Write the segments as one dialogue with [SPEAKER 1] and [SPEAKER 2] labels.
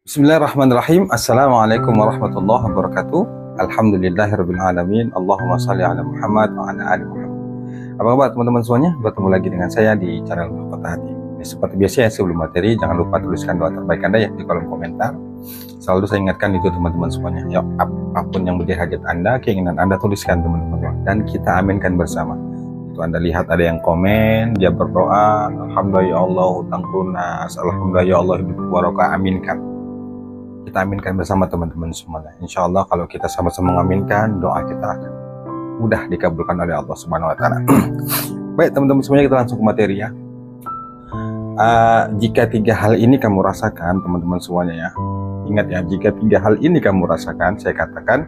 [SPEAKER 1] Bismillahirrahmanirrahim. Assalamualaikum warahmatullahi wabarakatuh. Alhamdulillahirabbil alamin. Allahumma shalli ala Muhammad wa ala ali Muhammad. Apa kabar teman-teman semuanya? Bertemu lagi dengan saya di channel Mahkota Hati. Ini seperti biasa ya, sebelum materi jangan lupa tuliskan doa terbaik Anda ya di kolom komentar. Selalu saya ingatkan itu teman-teman semuanya. Ya, apapun yang menjadi hajat Anda, keinginan Anda tuliskan teman-teman, dan kita aminkan bersama. Itu Anda lihat ada yang komen, dia berdoa, alhamdulillah ya Allah hutang lunas, alhamdulillah ya Allah hidup barokah, aminkan. Kita aminkan bersama teman-teman semuanya. Insya Allah kalau kita sama-sama mengaminkan, doa kita akan mudah dikabulkan oleh Allah Subhanahu Wa Taala. Baik teman-teman semuanya, kita langsung ke materi ya. Jika tiga hal ini kamu rasakan teman-teman semuanya ya, ingat ya, jika tiga hal ini kamu rasakan, saya katakan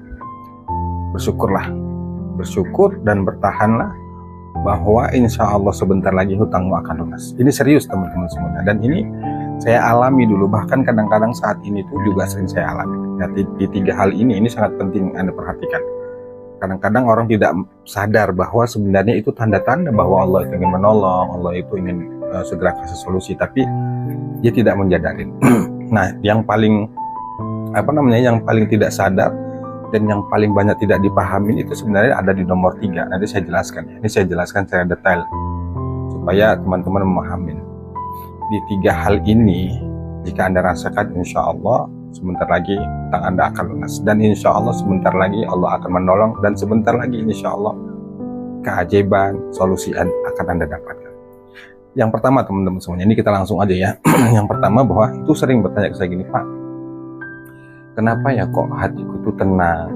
[SPEAKER 1] bersyukurlah, bersyukur dan bertahanlah, bahwa insya Allah sebentar lagi hutangmu akan lunas. Ini serius teman-teman semuanya, dan ini saya alami dulu, bahkan kadang-kadang saat ini tuh juga sering saya alami. Ya, di tiga hal ini sangat penting Anda perhatikan. Kadang-kadang orang tidak sadar bahwa sebenarnya itu tanda-tanda bahwa Allah itu ingin menolong, Allah itu ingin segera kasih solusi, tapi dia tidak menjadarin. Nah, yang paling yang paling tidak sadar dan yang paling banyak tidak dipahami itu sebenarnya ada di nomor 3. Nanti saya jelaskan ya. Ini saya jelaskan secara detail supaya teman-teman memahami. Di tiga hal ini, jika Anda rasakan, insya Allah sebentar lagi hutang Anda akan lunas, dan insya Allah sebentar lagi Allah akan menolong, dan sebentar lagi insya Allah keajaiban solusi akan Anda dapatkan. Yang pertama teman-teman semuanya, ini kita langsung aja ya. Yang pertama, bahwa itu sering bertanya ke saya gini, Pak, kenapa ya kok hatiku itu tenang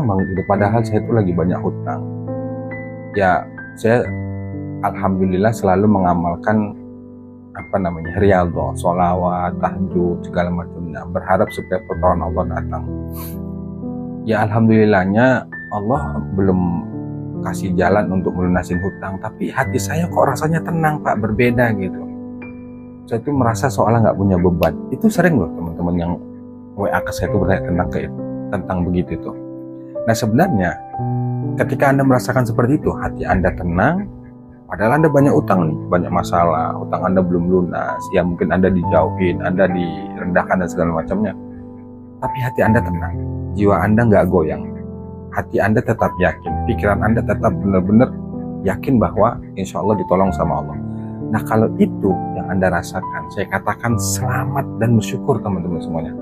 [SPEAKER 1] banget gitu, padahal saya itu lagi banyak hutang. Ya, saya alhamdulillah selalu mengamalkan riyadhah, sholawat, tahajud, segala macamnya, berharap supaya pertolongan Allah datang. Ya alhamdulillahnya Allah belum kasih jalan untuk melunasin hutang, tapi hati saya kok rasanya tenang Pak, berbeda gitu. Saya tuh merasa seolah nggak punya beban. Itu sering loh teman-teman yang WA ke saya tuh bertanya tentang begitu tuh. Nah sebenarnya ketika Anda merasakan seperti itu, hati Anda tenang, padahal Anda banyak utang nih, banyak masalah, utang Anda belum lunas, ya mungkin Anda dijauhin, Anda direndahkan dan segala macamnya, tapi hati Anda tenang, jiwa Anda nggak goyang, hati Anda tetap yakin, pikiran Anda tetap benar-benar yakin bahwa insya Allah ditolong sama Allah. Nah kalau itu yang Anda rasakan, saya katakan selamat dan bersyukur teman-teman semuanya.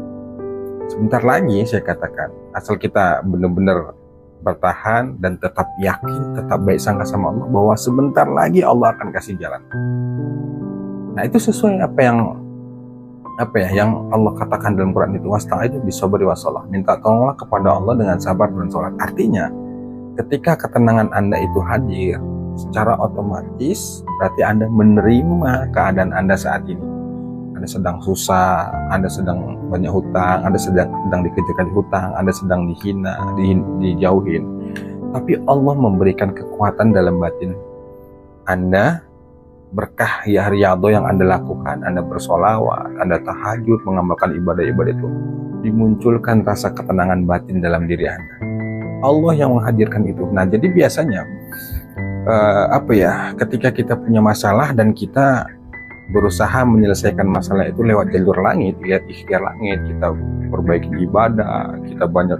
[SPEAKER 1] Sebentar lagi saya katakan, asal kita benar-benar bertahan dan tetap yakin, tetap baik sangka sama Allah bahwa sebentar lagi Allah akan kasih jalan. Nah itu sesuai apa yang Allah katakan dalam Quran itu, wasta'inu bisabri wassalah, minta tolonglah kepada Allah dengan sabar dan sholat. Artinya ketika ketenangan Anda itu hadir, secara otomatis berarti Anda menerima keadaan Anda saat ini. Anda sedang susah, Anda sedang banyak hutang, Anda sedang dikejar hutang, Anda sedang dihina, dijauhin. Tapi Allah memberikan kekuatan dalam batin Anda, berkah ya riyadhah yang Anda lakukan, Anda bersolawat, Anda tahajud, mengamalkan ibadah-ibadah itu, dimunculkan rasa ketenangan batin dalam diri Anda. Allah yang menghadirkan itu. Nah jadi biasanya ketika kita punya masalah dan kita berusaha menyelesaikan masalah itu lewat jalur langit, lihat ikhtiar langit, kita perbaiki ibadah, kita banyak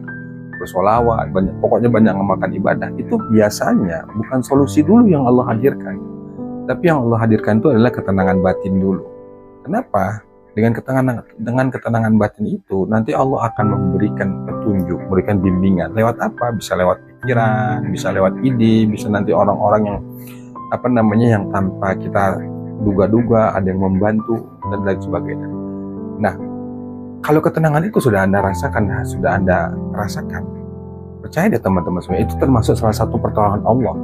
[SPEAKER 1] bersolawat, pokoknya banyak mengamalkan ibadah, itu biasanya bukan solusi dulu yang Allah hadirkan, tapi yang Allah hadirkan itu adalah ketenangan batin dulu. Kenapa? Dengan ketenangan batin itu nanti Allah akan memberikan petunjuk, memberikan bimbingan. Lewat apa? Bisa lewat pikiran, bisa lewat ide, bisa nanti orang-orang yang yang tanpa kita duga-duga, ada yang membantu dan lain sebagainya. Nah, kalau ketenangan itu sudah Anda rasakan, percaya deh teman-teman semua, itu termasuk salah satu pertolongan Allah.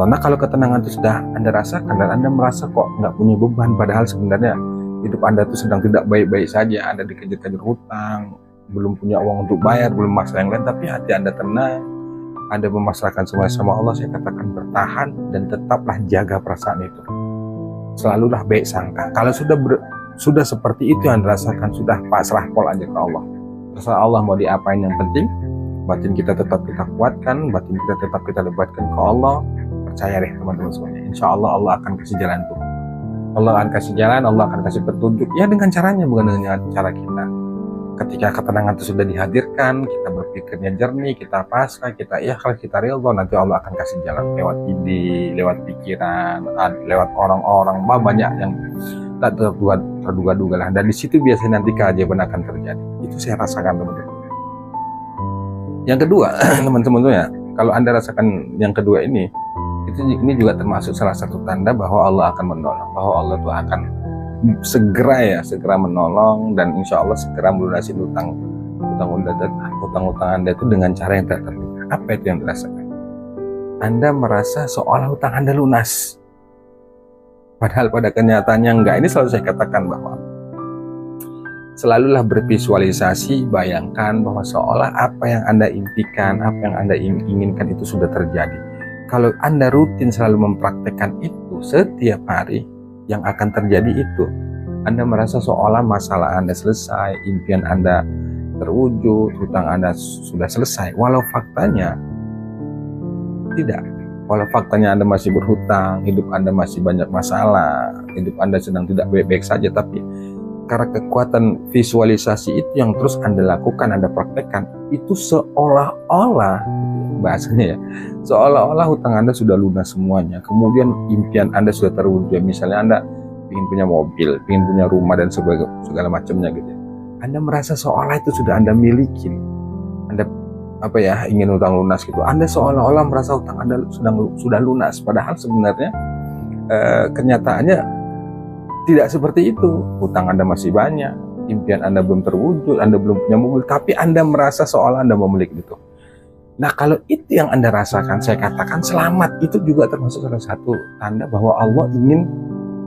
[SPEAKER 1] Nah, kalau ketenangan itu sudah Anda rasakan dan Anda merasa kok nggak punya beban, padahal sebenarnya hidup Anda itu sedang tidak baik-baik saja, Anda dikejar-kejar hutang, belum punya uang untuk bayar, belum masalah yang lain, tapi hati Anda tenang, Anda memasrahkan semuanya sama Allah, saya katakan bertahan dan tetaplah jaga perasaan itu. Selalulah baik sangka. Kalau sudah seperti itu yang dirasakan, sudah pasrah pol aja ke Allah. Terserah Allah mau diapain, yang penting batin kita tetap kita kuatkan, batin kita tetap kita lebatkan ke Allah. Percaya deh teman-teman semuanya, insya Allah Allah akan kasih jalan tuh. Allah akan kasih jalan, Allah akan kasih petunjuk. Ya dengan caranya, bukan dengan cara kita. Ketika ketenangan itu sudah dihadirkan, kita berpikirnya jernih, kita pasrah, kita ikhlas, kita ridho, nanti Allah akan kasih jalan lewat ide, lewat pikiran, lewat orang-orang, banyak yang tak terduga-duga lah. Dan di situ biasanya nanti keajaiban akan terjadi. Itu saya rasakan, teman-teman. Yang kedua, teman-teman tuh ya, kalau Anda rasakan yang kedua ini juga termasuk salah satu tanda bahwa Allah akan menolong, bahwa Allah tuh akan segera menolong, dan insya Allah segera melunasi utang Anda itu dengan cara yang tak terduga. Apa itu yang dirasakan? Anda merasa seolah utang Anda lunas, padahal pada kenyataannya enggak. Ini selalu saya katakan bahwa selalulah bervisualisasi, bayangkan bahwa seolah apa yang Anda impikan, apa yang Anda inginkan itu sudah terjadi. Kalau Anda rutin selalu mempraktekkan itu setiap hari, yang akan terjadi itu, Anda merasa seolah masalah Anda selesai, impian Anda terwujud, hutang Anda sudah selesai. Walau faktanya tidak. Walau faktanya Anda masih berhutang, hidup Anda masih banyak masalah, hidup Anda sedang tidak baik-baik saja, tapi karena kekuatan visualisasi itu yang terus Anda lakukan, Anda praktekkan, itu seolah-olah, bahasanya ya, seolah-olah hutang Anda sudah lunas semuanya. Kemudian impian Anda sudah terwujud. Misalnya Anda ingin punya mobil, ingin punya rumah dan segala macamnya gitu. Anda merasa seolah itu sudah Anda miliki. Anda ingin hutang lunas gitu. Anda seolah-olah merasa hutang Anda sudah lunas. Padahal sebenarnya kenyataannya tidak seperti itu. Hutang Anda masih banyak, impian Anda belum terwujud, Anda belum punya mobil, tapi Anda merasa seolah Anda memiliki itu. Nah, kalau itu yang Anda rasakan, saya katakan selamat. Itu juga termasuk salah satu tanda bahwa Allah ingin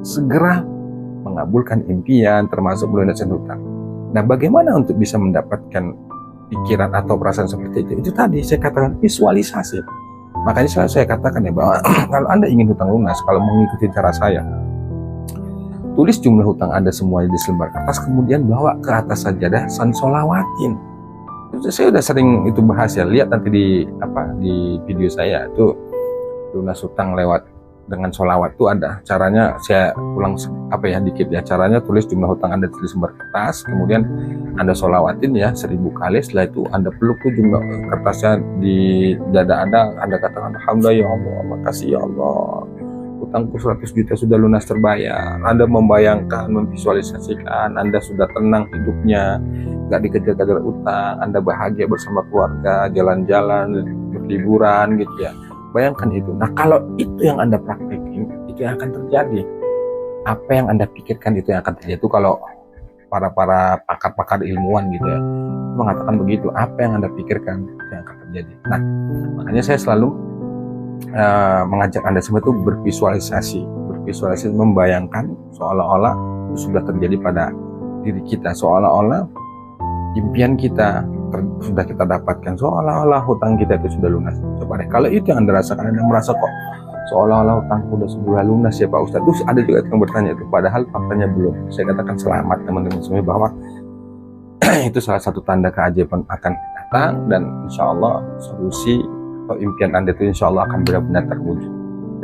[SPEAKER 1] segera mengabulkan impian, termasuk melunasi hutang. Nah, bagaimana untuk bisa mendapatkan pikiran atau perasaan seperti itu? Itu tadi saya katakan visualisasi. Makanya selalu saya katakan ya bahwa kalau Anda ingin hutang lunas, kalau mengikuti cara saya, tulis jumlah hutang Anda semuanya di selembar kertas, kemudian bawa ke atas sajadah, solawatin. Saya udah sering itu bahas ya, lihat nanti di video saya itu lunas hutang lewat dengan sholawat itu ada caranya. Saya ulang dikit ya, caranya tulis jumlah hutang Anda di selembar kertas, kemudian Anda sholawatin ya 1000 kali. Setelah itu Anda peluk tuh jumlah kertasnya di dada Anda katakan alhamdulillah ya Allah, makasih ya Allah, hutangku 100 juta sudah lunas terbayar. Anda membayangkan, memvisualisasikan Anda sudah tenang hidupnya, gak dikejar-kejar utang, Anda bahagia bersama keluarga, jalan-jalan, berliburan gitu ya. Bayangkan itu. Nah, kalau itu yang Anda praktekin, itu yang akan terjadi. Apa yang Anda pikirkan itu yang akan terjadi. Itu kalau para pakar-pakar ilmuwan gitu ya mengatakan begitu. Apa yang Anda pikirkan itu yang akan terjadi. Nah, makanya saya selalu mengajak Anda semua itu bervisualisasi, membayangkan seolah-olah itu sudah terjadi pada diri kita, seolah-olah impian kita sudah kita dapatkan, seolah-olah hutang kita itu sudah lunas. Coba deh, kalau itu yang Anda rasakan, Anda merasa kok seolah-olah hutangku sudah lunas ya Pak Ustadz. Terus ada juga yang bertanya itu, padahal faktanya belum. Saya katakan selamat teman-teman semua bahwa itu salah satu tanda keajaiban akan datang, dan insya Allah solusi atau impian Anda itu insya Allah akan benar-benar terwujud.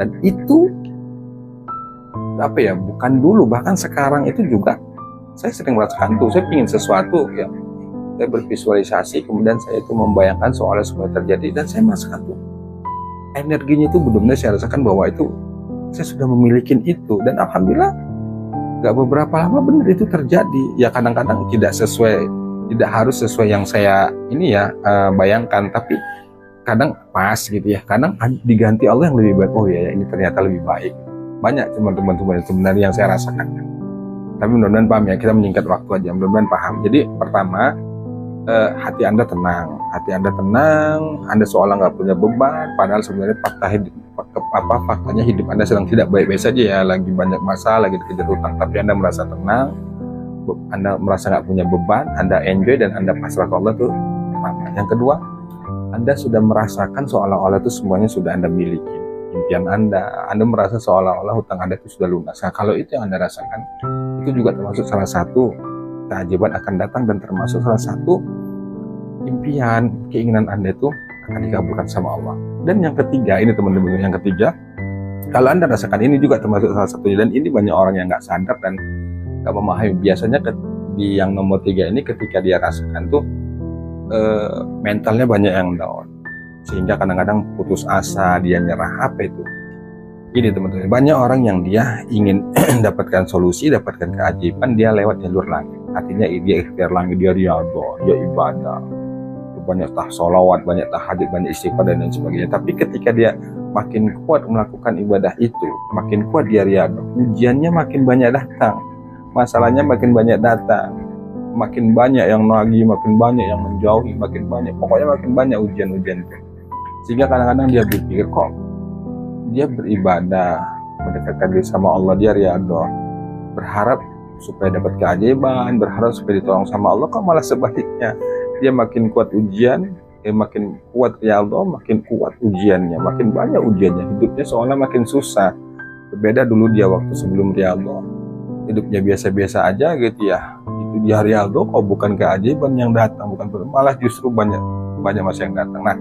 [SPEAKER 1] Dan itu bukan dulu, bahkan sekarang itu juga saya sering merasakan tuh, saya ingin sesuatu ya, saya bervisualisasi, kemudian saya itu membayangkan soalnya semua terjadi, dan saya merasakan tuh energinya itu benar-benar saya rasakan bahwa itu saya sudah memiliki itu, dan alhamdulillah gak beberapa lama benar itu terjadi. Ya kadang-kadang tidak harus sesuai yang saya bayangkan, tapi kadang pas gitu ya, kadang diganti Allah yang lebih baik. Oh ya, ini ternyata lebih baik. Banyak teman-teman sebenarnya yang saya rasakan, tapi mudah-mudahan paham ya, kita menyingkat waktu aja, mudah-mudahan paham. Jadi pertama, hati Anda tenang, Anda seolah nggak punya beban, padahal sebenarnya faktanya hidup Anda sedang tidak baik-baik saja ya, lagi banyak masalah, lagi dikejar hutang, tapi Anda merasa tenang, Anda merasa nggak punya beban, Anda enjoy dan Anda pasrah ke Allah tuh pertama. Yang kedua, Anda sudah merasakan seolah-olah itu semuanya sudah Anda miliki, impian Anda merasa seolah-olah hutang Anda itu sudah lunas. Nah, kalau itu yang Anda rasakan, itu juga termasuk salah satu keajaiban akan datang, dan termasuk salah satu impian, keinginan Anda itu akan dikabulkan sama Allah. Dan yang ketiga ini teman-teman, yang ketiga Kalau Anda rasakan ini juga termasuk salah satunya, dan ini banyak orang yang nggak sadar dan nggak memahami. Biasanya di yang nomor 3 ini ketika dia rasakan tuh mentalnya banyak yang down, sehingga kadang-kadang putus asa, dia nyerah. Apa itu? Ini teman-teman, banyak orang yang dia ingin dapatkan solusi, dapatkan keajaiban, dia lewat jalur langit. Artinya dia ikhtiar langit, dia riyadhah, dia ibadah, banyak sholawat, banyak tahajud, banyak istighfar dan lain sebagainya. Tapi ketika dia makin kuat melakukan ibadah itu, makin kuat dia riyadhah, ujiannya makin banyak datang, masalahnya makin banyak datang, makin banyak yang nagih, makin banyak yang menjauhi, makin banyak, pokoknya makin banyak ujian-ujian itu. Sehingga kadang-kadang dia berpikir, kok dia beribadah, mendekatkan diri sama Allah, dia riyadhah, berharap supaya dapat keajaiban, berharap supaya ditolong sama Allah, kok malah sebaliknya. Dia makin kuat ujian, makin kuat riyadhah, makin kuat ujiannya, makin banyak ujiannya, hidupnya seolah makin susah. Berbeda dulu dia waktu sebelum riyadhah, hidupnya biasa-biasa aja gitu ya. Itu dia riyadhah, kok bukan keajaiban yang datang, bukan, malah justru banyak masa yang datang. Nah,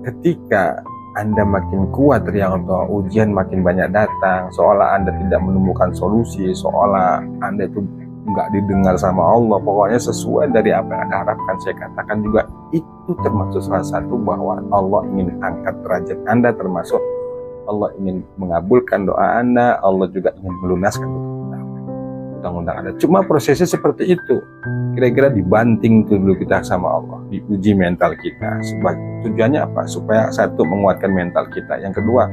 [SPEAKER 1] ketika Anda makin kuat riyadhah, ujian makin banyak datang, seolah Anda tidak menemukan solusi, seolah Anda itu nggak didengar sama Allah, pokoknya sesuai dari apa yang Anda harapkan. Saya katakan juga itu termasuk salah satu bahwa Allah ingin angkat derajat Anda, termasuk Allah ingin mengabulkan doa Anda, Allah juga ingin melunaskan utang-utang Anda. Cuma prosesnya seperti itu. Kira-kira dibanting dulu kita sama Allah, diuji mental kita. Tujuannya apa? Supaya satu, menguatkan mental kita. Yang kedua,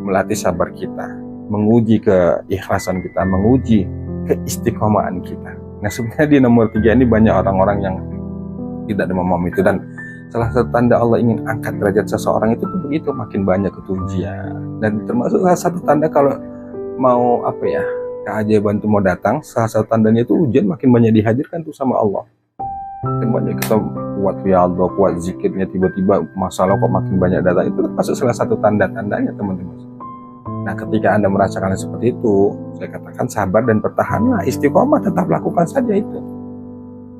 [SPEAKER 1] melatih sabar kita, menguji keikhlasan kita, menguji keistiqomahan kita. Nah, sebenarnya di nomor 3 ini banyak orang-orang yang tidak memahami itu, dan salah satu tanda Allah ingin angkat derajat seseorang itu tuh begitu, makin banyak ujian. Dan termasuk salah satu tanda kalau mau keajaiban itu mau datang, salah satu tandanya itu ujian makin banyak dihadirkan tuh sama Allah. Makin banyak kita kuat riyadhah, kuat zikirnya, tiba-tiba masalah kok makin banyak datang, itu termasuk salah satu tanda-tandanya teman-teman. Nah, ketika Anda merasakan seperti itu, saya katakan sabar dan bertahanlah, istiqomah, tetap lakukan saja itu.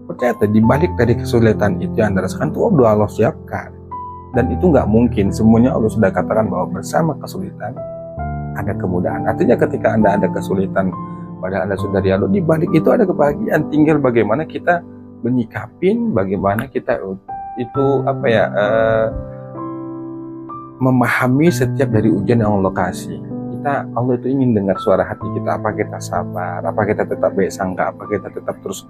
[SPEAKER 1] Percaya, di balik dari kesulitan itu yang Anda rasakan itu Allah siapkan. Dan itu nggak mungkin, semuanya Allah sudah katakan bahwa bersama kesulitan ada kemudahan. Artinya ketika Anda ada kesulitan, padahal Anda sudah riyadhah, di balik itu ada kebahagiaan. Tinggal bagaimana kita menyikapin, bagaimana kita itu memahami setiap dari ujian yang Allah kasih. Allah itu ingin dengar suara hati kita. Apa kita sabar, apa kita tetap baik sangka, apa kita tetap terus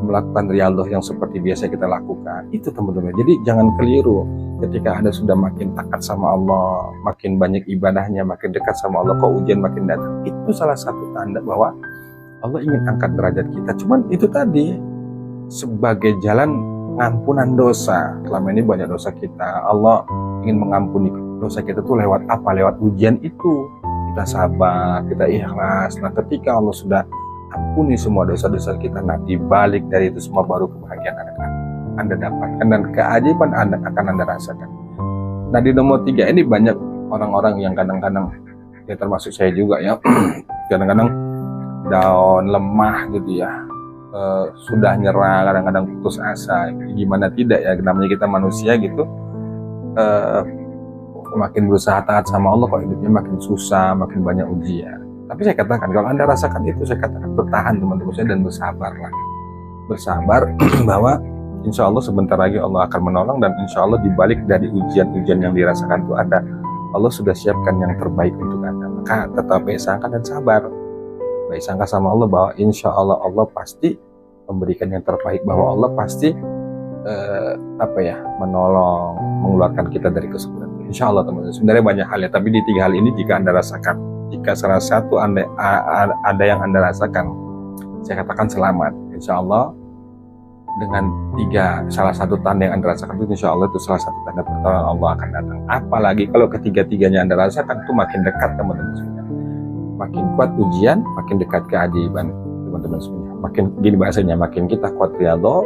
[SPEAKER 1] melakukan riyadhah yang seperti biasa kita lakukan. Itu teman-teman. Jadi jangan keliru ketika Anda sudah makin taat sama Allah, makin banyak ibadahnya, makin dekat sama Allah, kok ujian makin datang. Itu salah satu tanda bahwa Allah ingin angkat derajat kita. Cuman itu tadi sebagai jalan pengampunan dosa. Selama ini banyak dosa kita, Allah ingin mengampuni dosa kita tuh lewat apa? Lewat ujian itu. Kita sabar, kita ikhlas. Nah, ketika Allah sudah ampuni semua dosa-dosa kita, nah dibalik dari itu semua baru kebahagiaan Anda dapatkan dan keajaiban akan Anda rasakan. Nah, di nomor 3 ini banyak orang-orang yang kadang-kadang, ya termasuk saya juga ya, kadang-kadang down, lemah gitu ya, sudah nyerah, kadang-kadang putus asa. Gimana tidak ya, namanya kita manusia gitu, makin berusaha taat sama Allah kok hidupnya makin susah, makin banyak ujian. Tapi saya katakan, kalau Anda rasakan itu, saya katakan bertahan teman-teman saya, dan bersabarlah. Bersabar bahwa insya Allah sebentar lagi Allah akan menolong, dan insya Allah dibalik dari ujian-ujian yang dirasakan itu ada, Allah sudah siapkan yang terbaik untuk Anda. Maka tetap baik sangka dan sabar. Baik sangka sama Allah bahwa insya Allah Allah pasti memberikan yang terbaik, bahwa Allah pasti menolong, mengeluarkan kita dari kesulitan. Insya Allah teman-teman. Sebenarnya banyak hal ya, tapi di 3 hal ini jika Anda rasakan, jika salah satu ada yang Anda rasakan, saya katakan selamat. Insya Allah dengan salah satu tanda yang Anda rasakan itu, insya Allah itu salah satu tanda pertolongan Allah akan datang. Apalagi kalau ketiga-tiganya Anda rasakan, itu makin dekat teman-teman semuanya. Makin kuat ujian, makin dekat keajaiban teman-teman semuanya. Makin gini bahasanya, makin kita kuat riyadhah,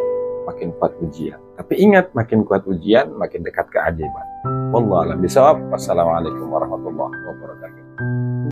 [SPEAKER 1] makin kuat ujian. Tapi ingat, makin kuat ujian, makin dekat keajaiban. Wallahu a'lam bishawab. Wassalamualaikum warahmatullahi wabarakatuh.